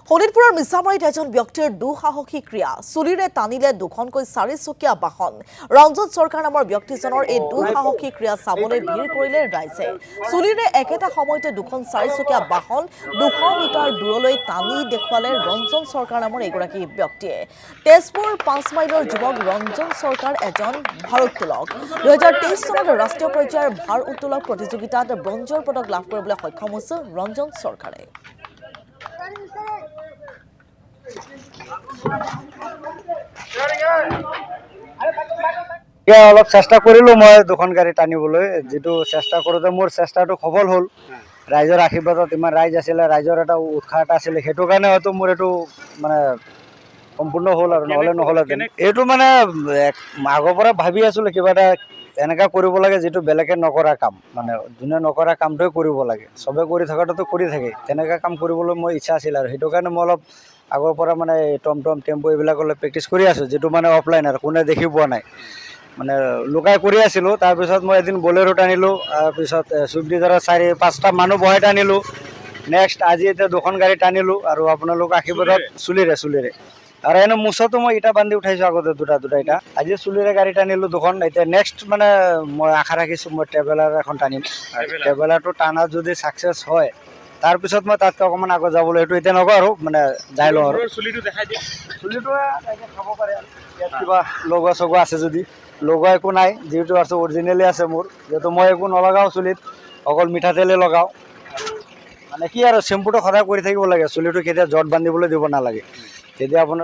শোণিতপুৰৰ মিছামাৰীত এজন ব্যক্তিৰ দুঃসাহসী ক্ৰিয়া চুলিৰে টানিলে দুখনকৈ চাৰিচকীয়া বাহন ৰঞ্জন চৰকাৰ নামৰ ব্যক্তিজনৰ এই দুঃসাহসী ক্ৰিয়া চাবলৈ ভিৰ কৰিলে ৰাইজে চুলিৰে একেটা সময়তে দুখন চাৰিচকীয়া বাহন 200 মিটাৰ দূৰলৈ টানি দেখুৱালে ৰঞ্জন চৰকাৰ নামৰ এগৰাকী ব্যক্তিয়ে তেজপুৰ 5 মাইলৰ যুৱক ৰঞ্জন চৰকাৰ এজন ভাৰোত্তোলক 2023 চনত ৰাষ্ট্ৰীয় পৰ্যায়ৰ ভাৰ উত্তোলক প্ৰতিযোগিতাত ব্ৰঞ্জৰ পদক লাভ কৰিবলৈ সক্ষম হৈছে ৰঞ্জন চৰকাৰে অলপ চেষ্টা কৰিলো মই দুখন গাড়ী টানিবলৈ যেটো চেষ্টা কৰোতে মোৰ চেষ্টাটো সফল হ'ল ৰাইজৰ আশীৰ্বাদত ইমান ৰাইজ আছিল ৰাইজৰ এটা উৎসাহ আছিল হেতু কাৰণে হয়তো মোৰ এটো মানে সম্পূৰ্ণ হ'ল আৰু নহলে এইটো মানে আগৰ পৰা ভাবি আছিল কিবা এটা এনেকা কৰিব লাগে যেটো বেলেগে নকৰা কাম মানে যোনে নকৰা কামটোই কৰিব লাগে সবে কৰি থকাটো কৰি থাকে তেনেকা কাম কৰিবলৈ মই ইচ্ছা আছিল আৰু হেতু কাৰণে মই অলপ আগৰ পৰা মানে টমটম টেম্পো এইবিলাকলৈ প্ৰেক্টিছ কৰি আছো যেটো মানে অফলাইন আৰু কোনে দেখি পোৱা নাই মানে লুকাই কৰি আছিলো তাৰ পিছত মই এদিন বলেৰো টানিলো তাৰ পিছত সুইফ্ট ডিজায়াৰ 4-5টা মানুহ বহাই টানিলো নেক্সট আজি এটা দুখন গাড়ী টানিলো আৰু আপোনালোক আশীৰ্বাদত চুলিৰে আৰু এনে মুছতো মই ইটা বান্ধি উঠাইছো আগতে দুটা ইটা আজি চুলিৰে গাড়ী টানিলো দুখন এতিয়া নেক্সট মানে মই আশা ৰাখিছো মই ট্ৰেভেলাৰ এখন টানিম ট্ৰেভেলাৰটো টানা যদি সাকসেস হয় তাৰ পিছত মই তাতকৈ অকমান আগত যাবলৈ এটো এতিয়া নকওঁ আৰু মানে যাই লওঁ আৰু চুলিটো দেখাই দিম চুলিটো একে খাব পাৰে ইয়াত কিবা লগোৱা চগোৱা আছে যদি লগোৱা একো নাই যেটো আছে অৰিজিনেলি আছে মোৰ যেটো মই একো নলগাও চুলিত অকল মিঠাতেলে লগাও মানে কি আৰু শ্যাম্পুটো সদায় কৰি থাকিব লাগে চুলিটো কেতিয়া জট বান্ধিবলৈ দিব নালাগে তেতিয়া আপোনাৰ